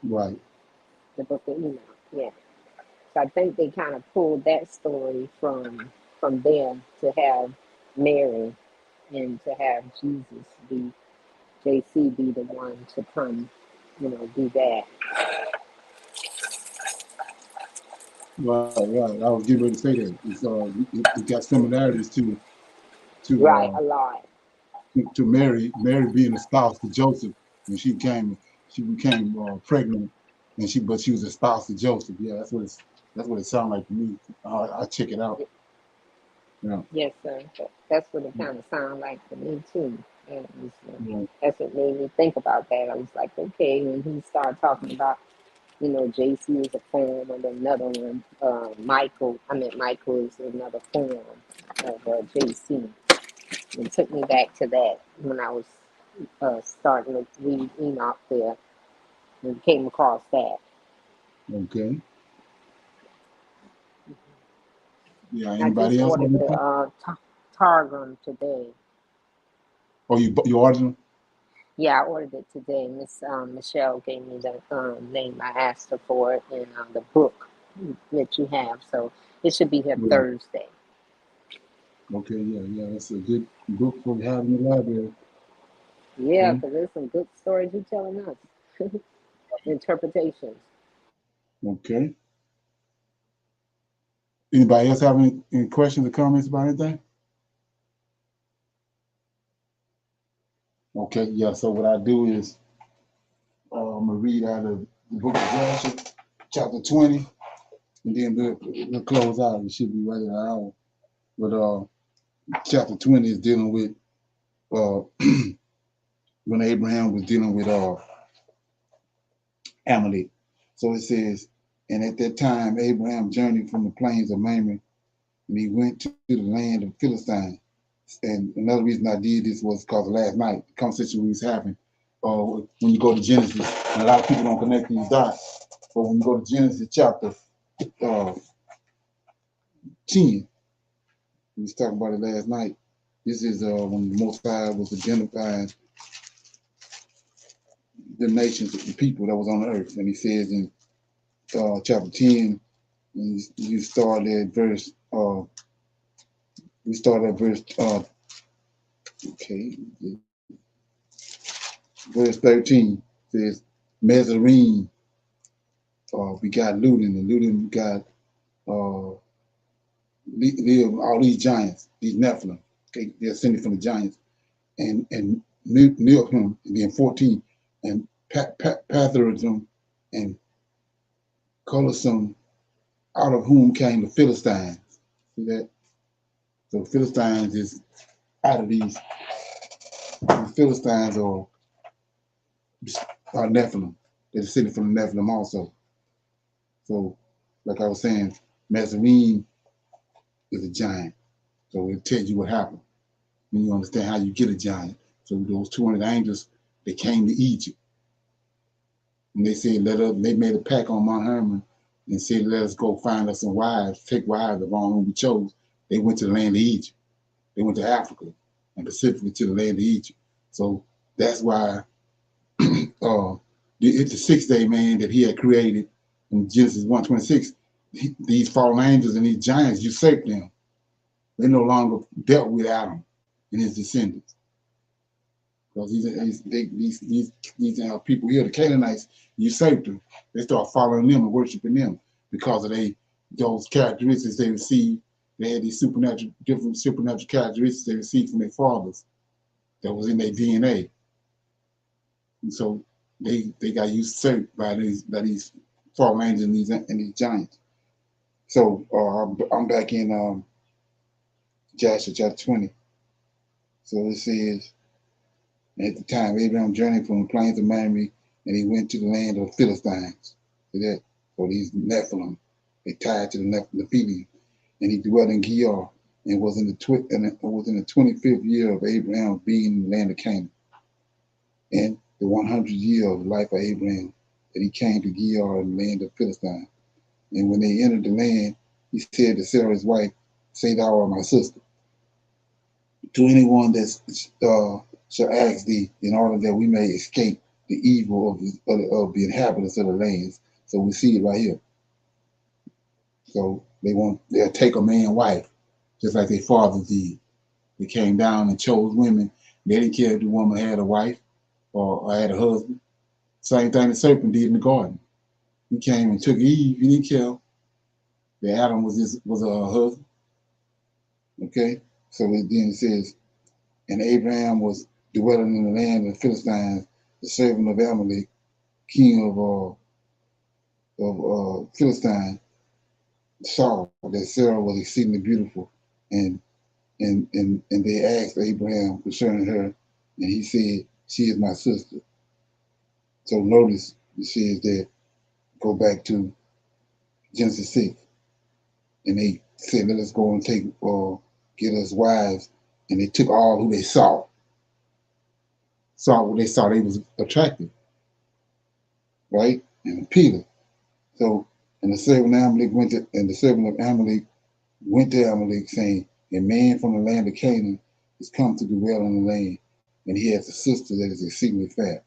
Right. the book of Enoch. Yeah. So I think they kind of pulled that story from there to have Mary and to have Jesus be JC be the one to come, you know, do that. Right. I was getting ready to say that. It got similarities Right, to a lot. to Mary being a spouse to Joseph when she became pregnant, and she was a spouse to Joseph. Yeah, that's what it sounded like to me. I check it out. Yeah. Yes, sir. That's what it kind of sounded like to me too. And it was, Yeah. that's what made me think about that. I was like, okay, when he started talking about, you know, JC is a form of another one. Michael is another form of JC. It took me back to that when I was starting to read Enoch there and came across that. Okay. Yeah. I just Anybody else have ordered the anything? Targum today. Oh, you ordered them? Yeah, I ordered it today. Miss Michelle gave me the name. I asked her for it and the book that you have. So it should be here Yeah. Thursday. Okay. Yeah. That's a good book for to have in the library. Yeah, Okay. because there's some good stories you're telling us. Interpretations. Okay. Anybody else have any questions or comments about anything? Okay. Yeah. So what I do is I'm gonna read out of the book of Joshua, chapter 20, and then we'll close out. It should be right at an hour. But chapter 20 is dealing with uh, when Abraham was dealing with Amalek. So it says, and at that time Abraham journeyed from the plains of Mamre, and he went to the land of Philistine. And another reason I did this was because last night the conversation we was having, when you go to Genesis, and a lot of people don't connect these dots, but when you go to Genesis chapter 10, we was talking about it last night. This is when the Most High was identifying the nations, the people that was on the earth, and he says in chapter 10, and you start at verse. We start at verse. Okay, verse 13 says, Mezarine. We got Ludin, and Ludin got all these giants, these Nephilim. Okay, they're ascended from the giants, and Nilhim, and then 14, and Patharism, and Colosum, out of whom came the Philistines. See that? So Philistines is out of these. The Philistines are Nephilim. They're descended from the Nephilim also. So, like I was saying, Mezarine is a giant. So it tells you what happened. Then you understand how you get a giant. So those 200 angels, they came to Egypt. And they said, they made a pact on Mount Hermon and said, let us go find us some wives, take wives of all whom we chose. They went to the land of Egypt. They went to Africa, and specifically to the land of Egypt. So that's why it's the 6th day, man, that he had created in Genesis 1:26. These fallen angels and these giants usurped them. They no longer dealt with Adam and his descendants. Because these people here, the Canaanites, usurped them. They start following them and worshiping them because of those characteristics they received. They had these different supernatural characteristics they received from their fathers that was in their DNA. And so they got usurped by these fallen angels and these giants. So I'm back in Joshua chapter 20. So it says, at the time, Abraham journeyed from the plains of Mamre, and he went to the land of the Philistines. See that? So these Nephilim, they tied to the Nephilim, and he dwelt in Gerar, and was in the 25th year of Abraham being in the land of Canaan, and the 100th year of the life of Abraham, that he came to Gerar in the land of Philistine. And when they entered the land, he said to Sarah his wife, "Say thou art my sister." To anyone that shall ask thee, in order that we may escape the evil of the inhabitants of the lands. So we see it right here. So they'll take a man wife, just like their fathers did. They came down and chose women. They didn't care if the woman had a wife or had a husband. Same thing the serpent did in the garden. He came and took Eve. He didn't care that Adam was a husband. Okay? So then it says, and Abraham was dwelling in the land of the Philistines, the servant of Amalek, king of Philistine, saw that Sarah was exceedingly beautiful, and they asked Abraham concerning her, and he said, "She is my sister." So notice it says that, go back to Genesis 6, and they said, "Let us go and get us wives," and they took all who they saw what they saw they was attractive, right? And appealing. So, and the servant of Amalek went to Amalek, saying, "A man from the land of Canaan is come to dwell in the land, and he has a sister that is exceedingly fair."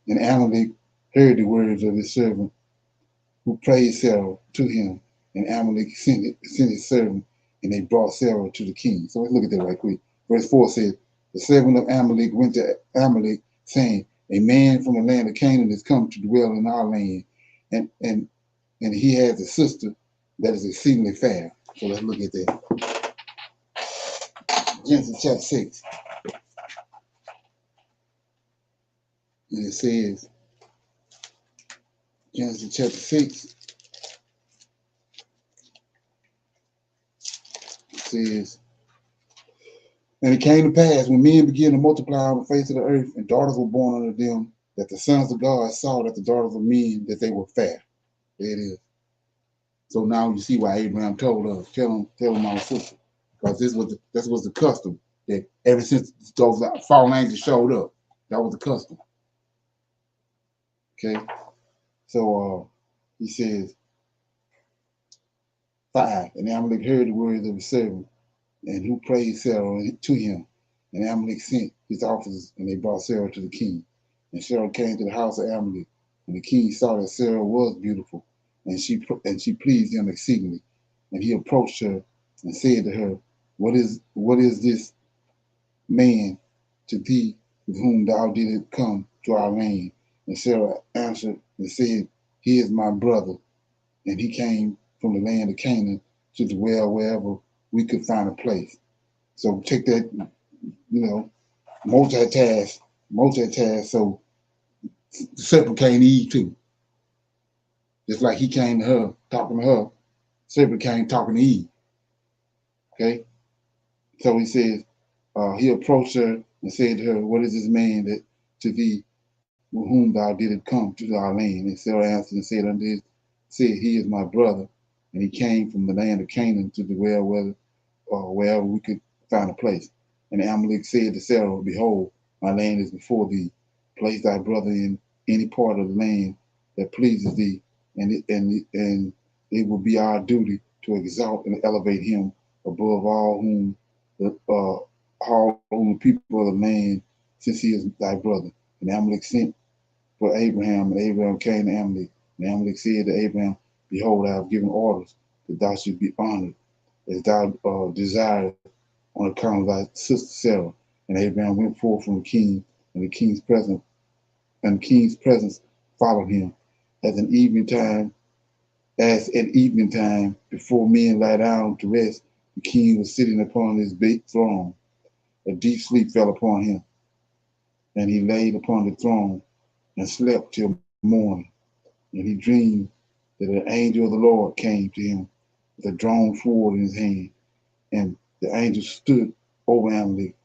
And Amalek heard the words of his servant, who praised Sarah to him, and Amalek sent his servant, and they brought Sarah to the king. So let's look at that right quick. Verse 4 says, the servant of Amalek went to Amalek, saying, "A man from the land of Canaan is come to dwell in our land, and he has a sister that is exceedingly fair." So let's look at that. Genesis chapter 6. And it says, Genesis chapter 6, it says, "And it came to pass, when men began to multiply on the face of the earth, and daughters were born unto them, that the sons of God saw that the daughters of men, that they were fair." There it is. So now you see why Abraham told us, tell him our sister. Because this was the custom, that ever since those fallen angels showed up, that was the custom. Okay? So he says, 5, and Amalek heard the words of his servant, and who praised Sarah to him. And Amalek sent his officers, and they brought Sarah to the king. And Sarah came to the house of Amalek, and the king saw that Sarah was beautiful, and she pleased him exceedingly. And he approached her and said to her, what is this man to thee, with whom thou didst come to our land?" And Sarah answered and said, "He is my brother, and he came from the land of Canaan to dwell wherever we could find a place." So take that, multitask. So the serpent came to Eve too. Just like he came to her, talking to her, serpent came talking to Eve. Okay? So he says, he approached her and said to her, "What is this man that to thee, with whom thou didst come to our land?" And Sarah answered and said unto him, "He is my brother, and he came from the land of Canaan to dwell wherever we could find a place." And Amalek said to Sarah, "Behold, my land is before thee. Place thy brother in any part of the land that pleases thee, and it will be our duty to exalt and elevate him above all whom the people of the land, since he is thy brother." And Amalek sent for Abraham, and Abraham came to Amalek. And Amalek said to Abraham, "Behold, I have given orders that thou should be honored as thou desirest, on account of thy sister Sarah." And Abraham went forth from the king, and the king's presence followed him. As at evening time, before men lie down to rest, the king was sitting upon his big throne. A deep sleep fell upon him, and he laid upon the throne and slept till morning. And he dreamed that an angel of the Lord came to him with a drawn sword in his hand, and the angel stood over Amalek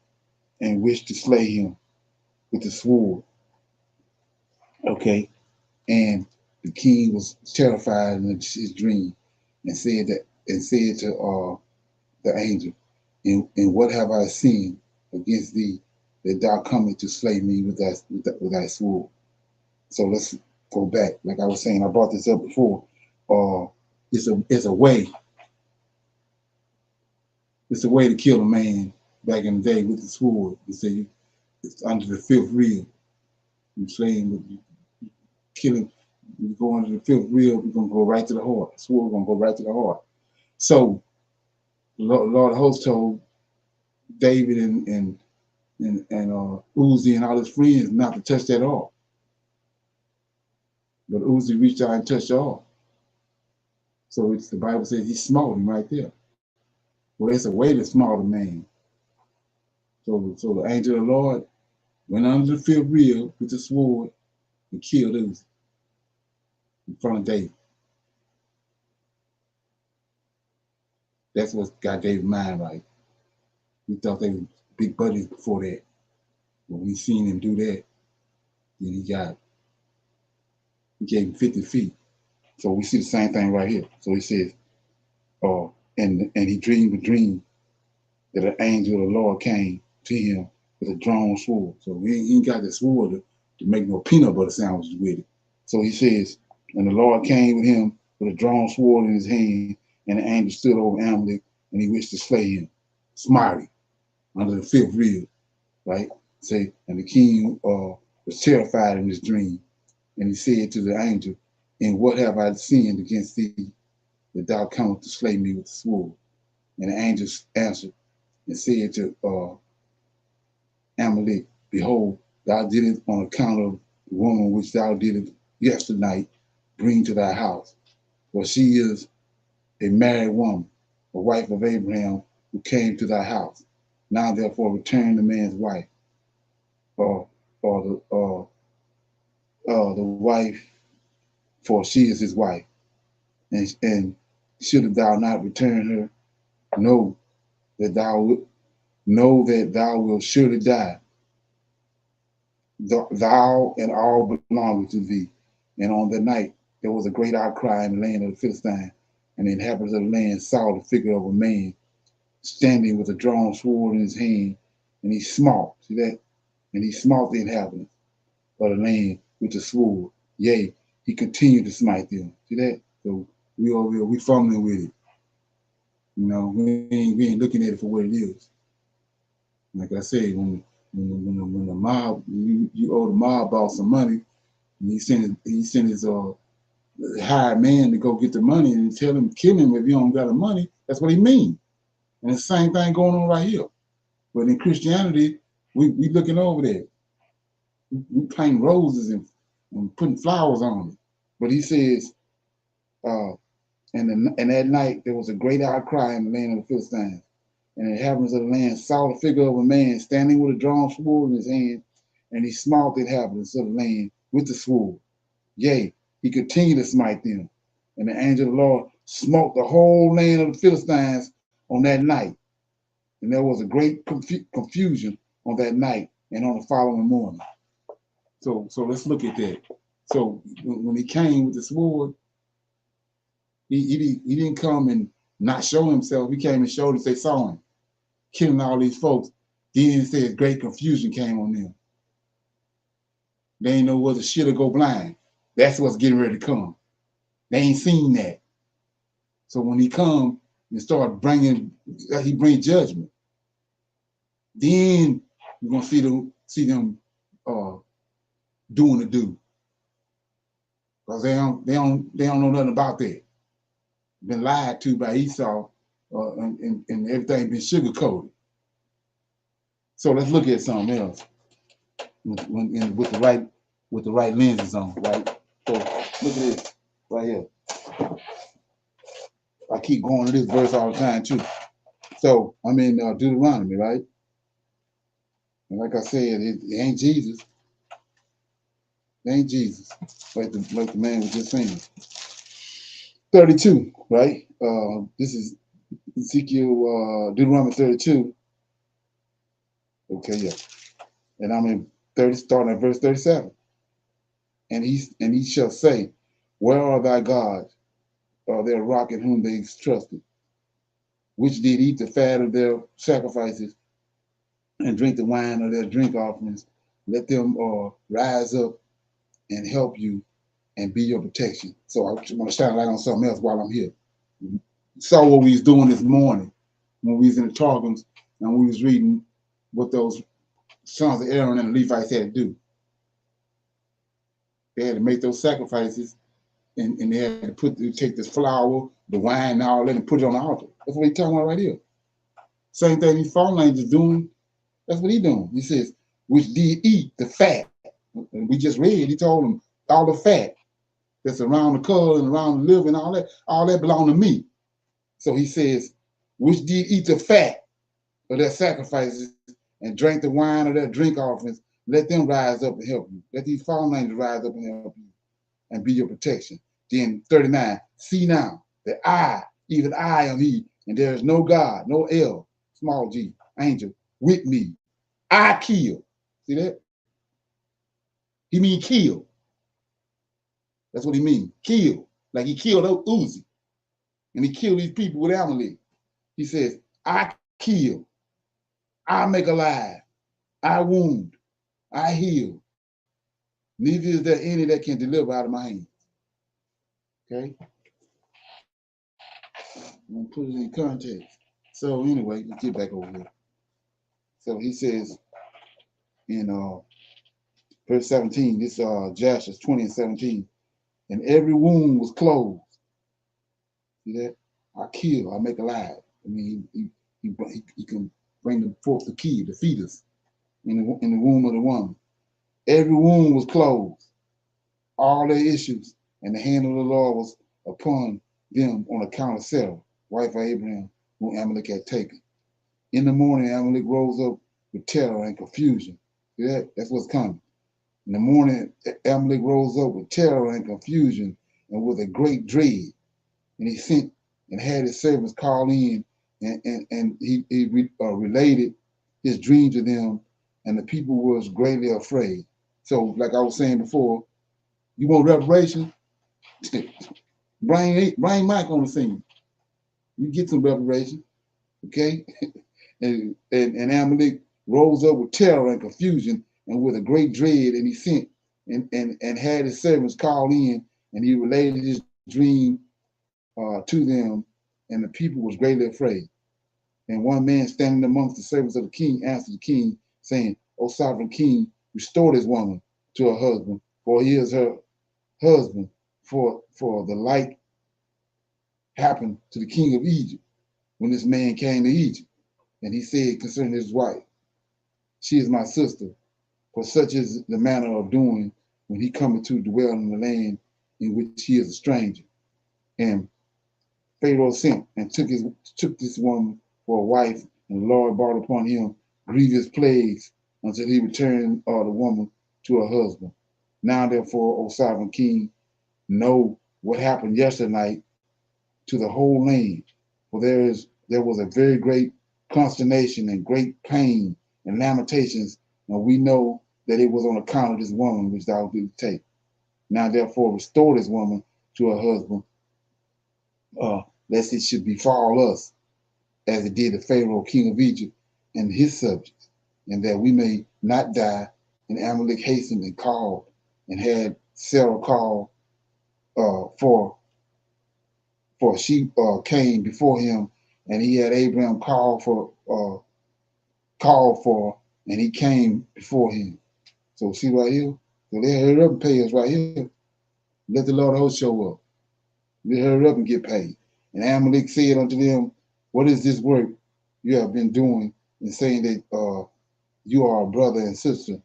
and wished to slay him with the sword. Okay, and the king was terrified in his dream, and said to the angel, and what have I sinned against thee, that thou comest to slay me with thy sword? So let's go back. Like I was saying, I brought this up before. It's a way. It's a way to kill a man back in the day with the sword. You say it's under the fifth rib. You slay him with killing. You go under the fifth rib, we're gonna go right to the heart. The sword gonna go right to the heart. So Lord of Hosts told David and Uzi and all his friends not to touch that ark. But Uzi reached out and touched the ark. So the Bible says he smote him right there. Well, it's a way to smite a man. So the angel of the Lord went under the fifth rib with the sword and killed Uzi in front of David. That's what got David's mind right. We thought they were big buddies before that. When we seen him do that, then he gave him 50 feet. So we see the same thing right here. So he says, and he dreamed a dream that an angel of the Lord came to him with a drawn sword. So he ain't got the sword to make no peanut butter sandwiches with it. So he says, and the Lord came with him with a drawn sword in his hand, and the angel stood over Amalek, and he wished to slay him, smite him under the fifth rib, right? Say, and the king was terrified in his dream, and he said to the angel, and what have I sinned against thee, that thou comest to slay me with the sword? And the angel answered and said to Amalek, behold, thou didst on account of the woman which thou didst yesternight bring to thy house. For she is a married woman, a wife of Abraham, who came to thy house. Now therefore return the man's wife, or the wife, for she is his wife. And should thou not return her, know that thou wilt surely die, thou and all belonging to thee. And on that night there was a great outcry in the land of the Philistines, and the inhabitants of the land saw the figure of a man standing with a drawn sword in his hand, and he smote, see that? And he smote the inhabitants of the land with the sword. Yea, he continued to smite them. See that? So we over here, we fumbling with it. You know, we ain't looking at it for what it is. Like I said, when the mob, you owe the mob boss some money, and he sent his hired man to go get the money and tell him, kill him if you don't got the money. That's what he means. And it's the same thing going on right here. But in Christianity, we looking over there. We painting roses and putting flowers on it. But he says, and that night there was a great outcry in the land of the Philistines. And the inhabitants of the land saw the figure of a man standing with a drawn sword in his hand, and he smote the inhabitants of the land with the sword. Yea, he continued to smite them. And the angel of the Lord smote the whole land of the Philistines on that night. And there was a great confusion on that night and on the following morning. So let's look at that. So when he came with the sword, he didn't come and not show himself. He came and showed us they saw him killing all these folks. Then it says great confusion came on them. They ain't know whether shit or go blind. That's what's getting ready to come. They ain't seen that. So when he come and start he bring judgment. Then you're gonna see them doing the do. Because they don't know nothing about that. Been lied to by Esau, and everything been sugar coated. So let's look at something else with the right lenses on, right? So look at this right here. I keep going to this verse all the time too. So I'm in Deuteronomy, right? And like I said, it ain't Jesus. It ain't Jesus, like the man was just saying. 32, right? This is Ezekiel, Deuteronomy 32. Okay, yeah. And I'm in 30, starting at verse 37. And he shall say, where are thy gods, or their rock in whom they trusted, which did eat the fat of their sacrifices and drink the wine of their drink offerings? Let them rise up and help you and be your protection. So I want to shine a light on something else while I'm here. Saw what we was doing this morning when we was in the Targums and we was reading what those sons of Aaron and the Levites had to do. They had to make those sacrifices, and they had to take this flour, the wine, and all that, and put it on the altar. That's what he's talking about right here. Same thing these fallen angels doing. That's what he's doing. He says, which did eat the fat. And we just read, he told them all the fat that's around the cull and around the liver and all that belong to me. So he says, which did eat the fat of their sacrifices and drank the wine of their drink offerings, let them rise up and help you. Let these fallen angels rise up and help you and be your protection. Then 39, see now that I, even I am he, and there is no God, no L, small g, angel, with me. I kill. See that? He mean kill. That's what he means. Kill. Like he killed Uzi. And he killed these people with Amalek. He says, I kill. I make alive. I wound. I heal. Neither is there any that can deliver out of my hand. Okay? I'm going to put it in context. So anyway, let's get back over here. So he says in verse 17, this Joshua 20 and 17, and every wound was closed. See that? I kill, I make alive. I mean, he can bring them forth the key, the fetus, in the womb of the woman. Every wound was closed, all their issues, and the hand of the Lord was upon them on account of Sarah, wife of Abraham, whom Amalek had taken. In the morning, Amalek rose up with terror and confusion. See that? That's what's coming. In the morning, Amalek rose up with terror and confusion and with a great dread. And he sent and had his servants call in, and he related his dream to them, and the people was greatly afraid. So, like I was saying before, you want revelation? bring Mike on the scene. You get some revelation, okay? and Amalek rose up with terror and confusion and with a great dread, and he sent and had his servants call in, and he related his dream to them, and the people was greatly afraid. And one man standing amongst the servants of the king answered the king, saying, O sovereign king, restore this woman to her husband, for he is her husband, for the like happened to the king of Egypt when this man came to Egypt. And he said concerning his wife, she is my sister, for such is the manner of doing when he cometh to dwell in the land in which he is a stranger. And Pharaoh sent and took this woman for a wife, and the Lord brought upon him grievous plagues until he returned the woman to her husband. Now therefore, O sovereign king, know what happened yesterday night to the whole land, for there was a very great consternation and great pain and lamentations, and we know that it was on account of this woman which thou didst take. Now therefore restore this woman to her husband, lest it should befall us as it did the Pharaoh, king of Egypt, and his subjects, and that we may not die. And Amalek hastened and called, and had Sarah call for she came before him, and he had Abraham call for, and he came before him. So see right here, so they hurry up and pay us right here. Let the Lord host show up. They hurry up and get paid. And Amalek said unto them, what is this work you have been doing in saying that you are a brother and sister,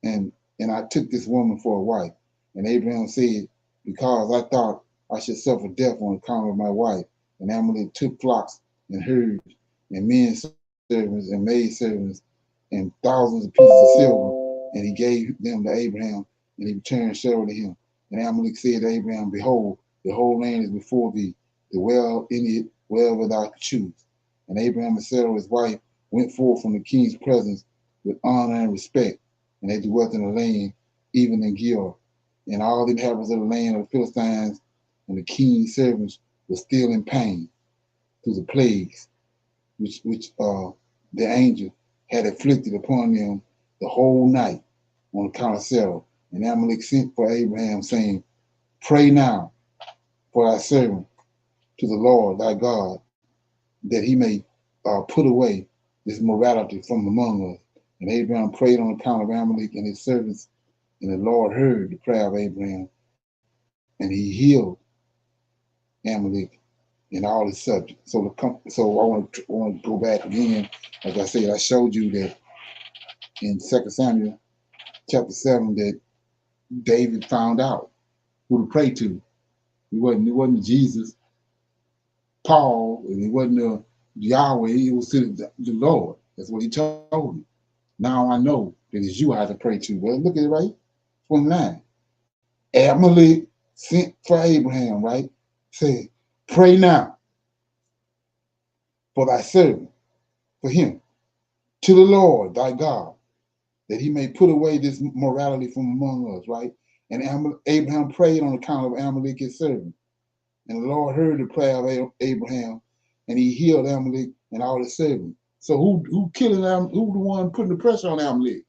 and I took this woman for a wife? And Abraham said, because I thought I should suffer death on account of my wife. And Amalek took flocks and herds and men servants and maid servants and thousands of pieces of silver, and he gave them to Abraham, and he returned Sarah to him. And Amalek said to Abraham, behold, the whole land is before thee, dwell in it wherever thou choose. And Abraham and Sarah, his wife, went forth from the king's presence with honor and respect, and they dwelt in the land, even in Gerar. And all the inhabitants of the land of the Philistines and the king's servants were still in pain through the plagues which the angel had afflicted upon them the whole night on account of Sarah. And Amalek sent for Abraham, saying, Pray now for thy servant to the Lord thy God, that he may put away this morality from among us. And Abraham prayed on account of Amalek and his servants, and the Lord heard the prayer of Abraham, and he healed Amalek and all his subjects. So I want to go back again. Like I said, I showed you that in 2 Samuel chapter 7 that David found out who to pray to. It wasn't Jesus, Paul, and it wasn't Yahweh. It was to the Lord. That's what he told me. Now I know that it's you I have to pray to. Well, look at it right. 29. Amalek sent for Abraham, right? Said, pray now for thy servant, for him, to the Lord thy God, that he may put away this morality from among us, right? And Abraham prayed on account of Amalek his servant. And the Lord heard the prayer of Abraham, and he healed Amalek and all his servants. So who killing who the one putting the pressure on Amalek?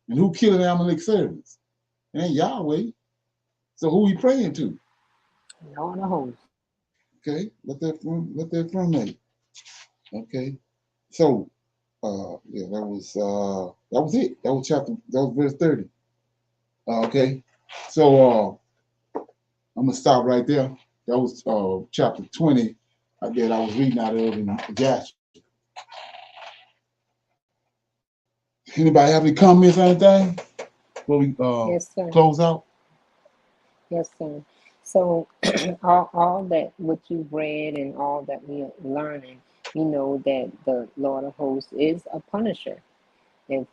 And who killing Amalek's servants? It ain't Yahweh. So who he praying to? Lord of hosts. Okay, let that from. Okay. So yeah, that was it. That was verse 30. Okay. So I'm gonna stop right there. That was chapter 20 that I was reading out of in Joshua. Anybody have any comments on anything before we Yes, sir. close out? Yes, sir. So all that what you read and all that we are learning, you know that the Lord of hosts is a punisher. If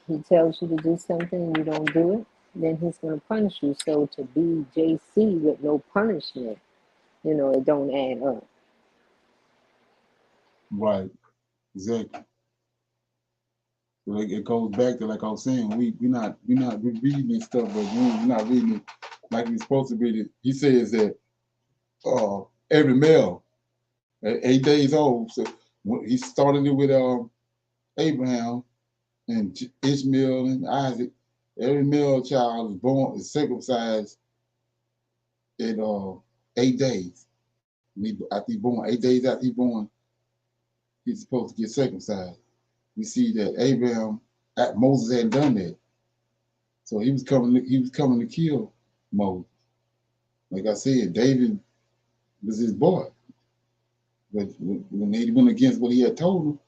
he tells you to do something and you don't do it, then he's going to punish you. So to be JC with no punishment, it don't add up. Right. Exactly. So it goes back to, like I was saying, we're reading this stuff, but we're not reading it like we're supposed to read it. He says that every male at 8 days old, so he started it with Abraham and Ishmael and Isaac. Every male child is circumcised at 8 days. After he's born, 8 days after he's born, he's supposed to get circumcised. We see that Moses hadn't done that. So he was coming to kill Moses. Like I said, David was his boy. But when they went against what he had told him,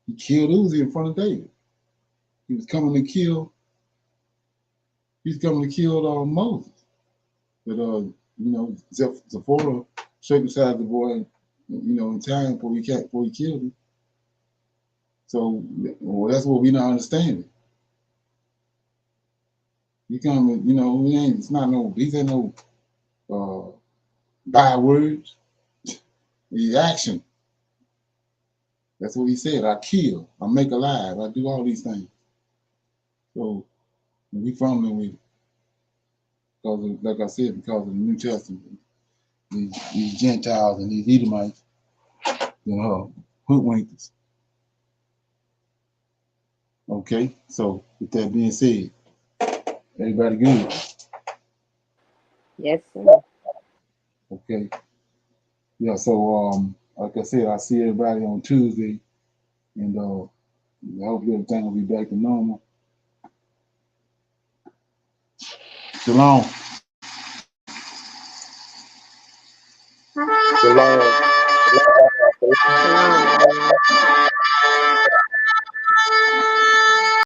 he killed Uzi in front of David. He was coming to kill Moses. But Zipporah circumcised the boy, in time before he killed him. So that's what we not understanding. You come, it's not no, these ain't no bywords. It's action. That's what he said. I kill, I make alive, I do all these things. So we from them because of, like I said, because of the New Testament, these Gentiles and these Edomites, hoodwinkers. Okay, so with that being said, everybody good? Yes, sir. Okay. Yeah, so like I said, I see everybody on Tuesday, and hopefully everything will be back to normal. Shalom. Shalom.